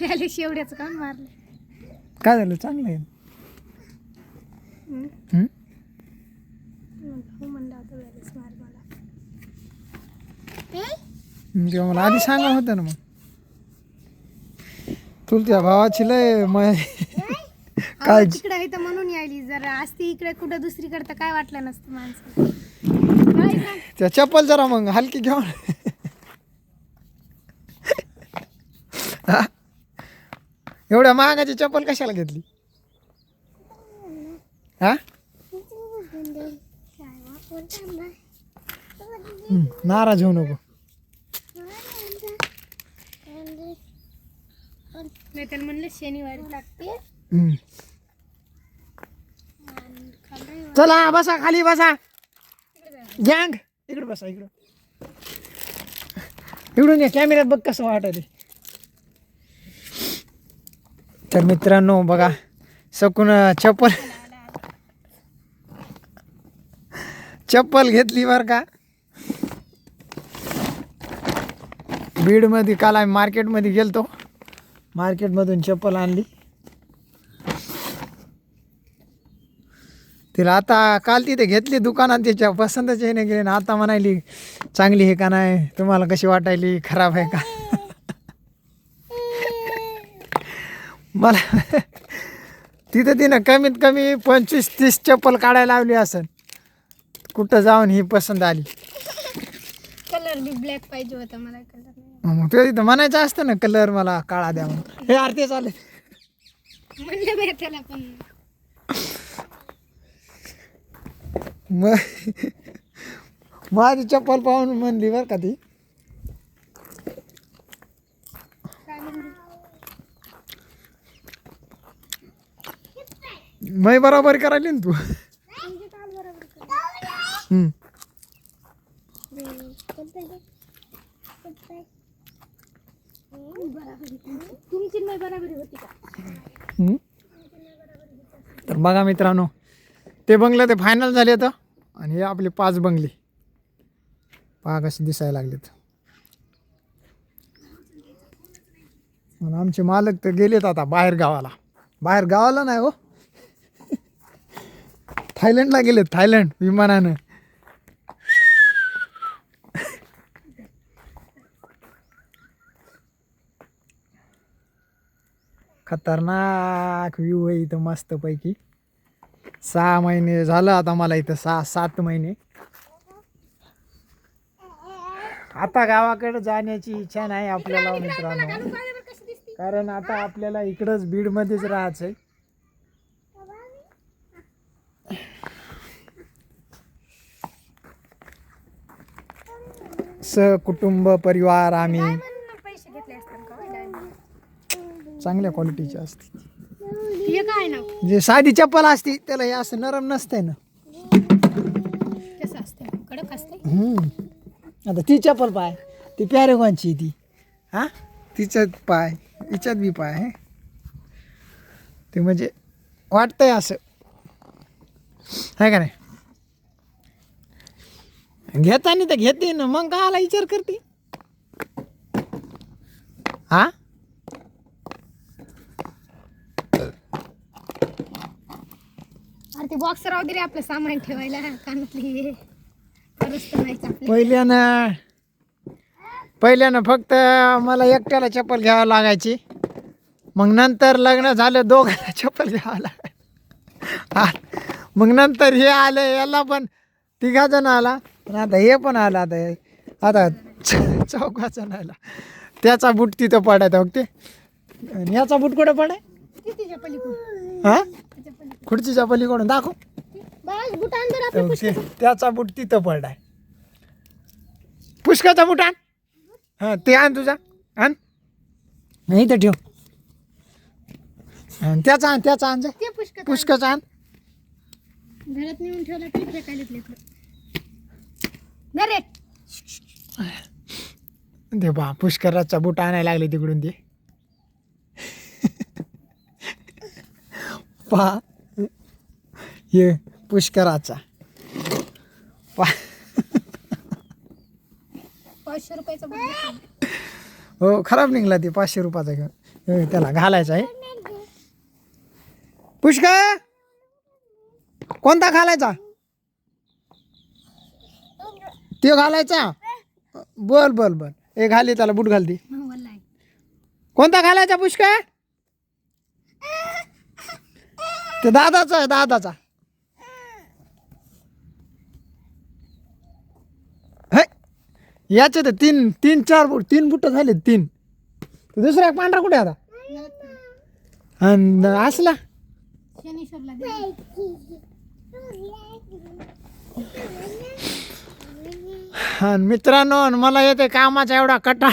Balance एवढ्याच काऊन मारलं? काय झालं? चांगलं आहे. हो म्हणलं आता बॅलेन्स मार मला. तेव्हा मला आधी सांगा होतं ना. मग तुला त्या भावाची लय काय तिकडे आहे तर म्हणून यायली. जर असती इकडे कुठं दुसरीकडे तर काय वाटलं नसतं माणसं. त्या चप्पल जरा मग हलकी घेऊन. एवढ्या महागाची चप्पल कशाला घेतली? हा नाराज होऊ नको. नाही तर म्हणलं शनिवारी टाकते. चला बसा खाली बसा. गँग इकडे बसा. इकडून या कॅमेऱ्यात बघ कसं वाटत. तर मित्रांनो बघा सकून चप्पल घेतली बरं का. बीडमध्ये काल आम्ही मार्केटमध्ये गेलतो. मार्केटमधून चप्पल आणली. तिला आता काल तिथे घेतली दुकानात. त्याच्या पसंतच नाही गेली ना. आता म्हणायली चांगली आहे का नाही, तुम्हाला कशी वाटायली, खराब आहे का. मला तिथं तिनं कमीत कमी 25-30 चप्पल काढायला लावली असेल. कुठं जाऊन ही पसंत आली. कलर बी ब्लॅक पाहिजे होता मला. कलर मग ते तिथं म्हणायचं असतं ना कलर मला काळा द्या म्हणून. हे आरती चालेल म्हणलं बरं त्याला पण. मग माझी चप्पल पाहून म्हणली बरं का ती. मै बरोबर करायली ना तू. तुमची नाही बराबरी होती का? तर बघा मित्रांनो ते बंगले ते फायनल झाले तर. आणि हे आपले 5 बंगले पहा कसे दिसायला लागलेत. आणि आमचे मालक तर गेलेत आता बाहेर गावाला नाही हो, थायलंडला गेलेत. थायलंड विमानानं. खतरनाक व्ह्यू आहे इथं मस्त पैकी. 6 महिने झालं आता मला इथं. 6-7 महिने. आता गावाकडे जाण्याची इच्छा नाही आपल्याला मित्रांनो. कारण आता आपल्याला इकडंच बीडमध्येच राहायचंय. कुटुंब परिवार आम्ही. पैसे घेतले असतात का? चांगल्या क्वालिटीची असते. हे काय ना जे साधी चप्पल असती त्याला हे असं नरम नसतंय ना. कसं असते? कडक असते. आता ती चप्पल पाय ती पॅरेगॉनची ती. हा तिच्यात पाय हिच्यात बी पाय आहे. ते म्हणजे वाटतंय असं आहे का नाही. घेतानी तर घेते ना, मग काला विचार करते. हा अरे ते बॉक्स राहू दे रे आपलं सामान ठेवायला. कानातली पहिल्यानं फक्त मला एकट्याला चप्पल घ्यावं लागायची. मग नंतर लग्न झालं दोघांना चप्पल घ्यावं लागायचं. मग नंतर हे आलं याला पण 3 जण आला. पण आता हे पण आलं. आता 4 जण आला. त्याचा बूट तिथं पडायचा फक्त. याचा बूट कुठं पडाय? हा खुर्चीच्या पलीकडून दाखव. त्याचा बूट तिथं पडाय. पुष्काचा बूट आण. हा ते आण तुझा. आण नाही तर ठेव. त्याचा आण जा. पुष्काचा आण. घरात नेऊन ठेवला तरी फेकायला ते बा पुष्कराचा बूट आणायला लागले तिकडून ते. पा हे पुष्कराचा 500 रुपयाचा बूट. हो खराब निघला ते 500 रुपयाचा घेऊन. त्याला घालायचा आहे. पुष्का कोणता घालायचा? ते घालायचा. बोल बोल बोल. हे घाली त्याला बूट घालती. वल्लाय. कोणता घालायचा पुष्का? ते दादाचा आहे दादाचा. याचे तर तीन चार बूट 3 बुट झाले 3. दुसरा एक पांढरा कुठे आता? आणि असला शनीश्वरला दे. आणि मित्रांनो मला येते कामाचा एवढा कटा.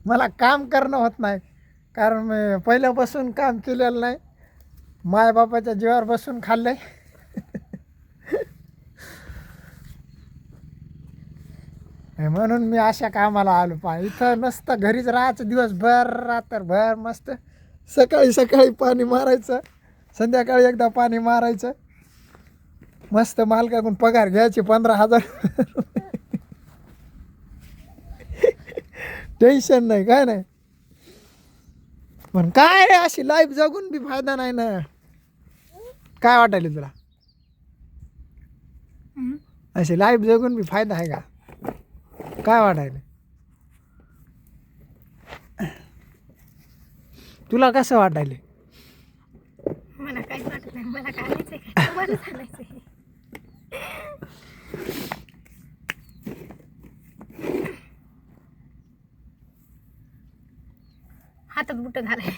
मला काम करणं होत नाही कारण मी पहिल्यापासून काम केलेलं नाही. मायबापाच्या जीवावर बसून खाल्लंय. म्हणून मी अशा कामाला आलो. इथं नसतं घरीच राहायचं दिवसभर रात्रभर मस्त. सकाळी पाणी मारायचं, संध्याकाळी एकदा पाणी मारायचं. मस्त मालकाकडून पगार घ्यायचे 15,000. टेन्शन नाही काय नाही. पण काय अशी लाईफ जगून बी फायदा नाही ना. काय वाटायला तुला? अशी लाईफ जगून बी फायदा आहे का? काय वाटायला तुला? कसं वाटायले? मला काहीच वाटत नाही. मला काढायचंय काय बरं चालायचंय. हातात बुट घालाय.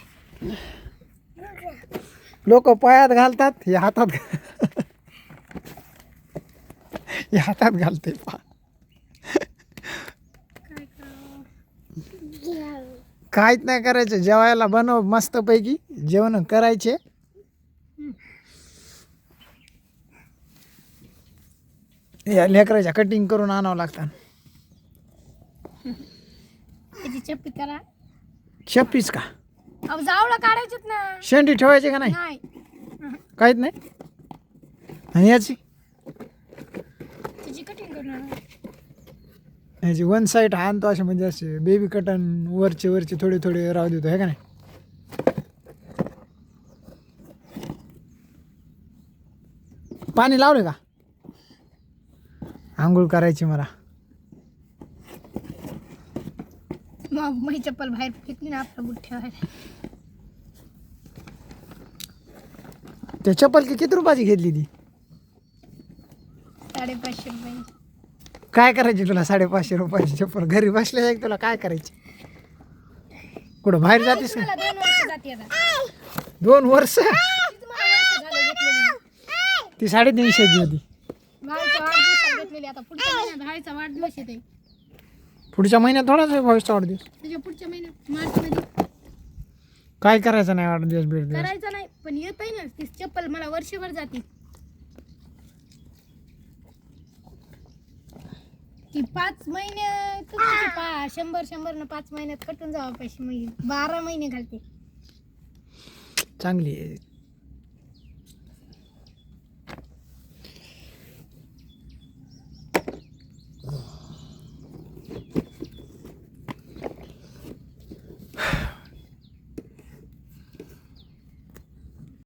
लोक पायात घालतात, हे हातात हे हातात घालते. काहीच नाही करायचं. जेवायला बनव मस्तपैकी जेवण करायचे. या लेकराच्या कटिंग करून आणावं लागतात. त्याची चप्पी करा. शप्पीच का? अहो जावळं काढायचेत ना. शेंडी ठेवायची का नाही? नाही काहीच नाही. आणि याची त्याची कटिंग करणार. याची 1 साईड आणतो असे म्हणजे असे बेबी कटन वरचे थोडे राहू देतो हे का नाही. पाणी लावले का? आंघोळ करायची मला. मग माझी चप्पल बाहेर फेकली ना आपला बुट ठेवायला. ते चप्पल किती रुपयाची घेतली ती? 550 रुपये. काय करायची तुला 550 रुपयाची चप्पल? घरी बसल्या एक तुला काय करायची? कुठं बाहेर जातीस का? मला 2 वर्ष जाते आता. 2 वर्ष? किती मला वर्ष झालं घेतलेली. ती 350ची होती. भाईच्या वाढदिवसाला घेतलेली. आता पुढच्या महिन्यात भाईचा वाढदिवस येते. पुढच्या महिन्यात थोडाच आहे भाऊचा वाढदिवस. त्याच्या पुढच्या महिन्यात मार्च मध्ये. काय करायचं नाही वाढदिवस बिडदिवस? करायचं नाही पण येत आहे ना ती चप्पल मला वर्षभर जाते. ती 5 महिने 100 न 5 महिन्यात कटून जावा पैसे. मग 12 महिने घालते. चांगली आहे.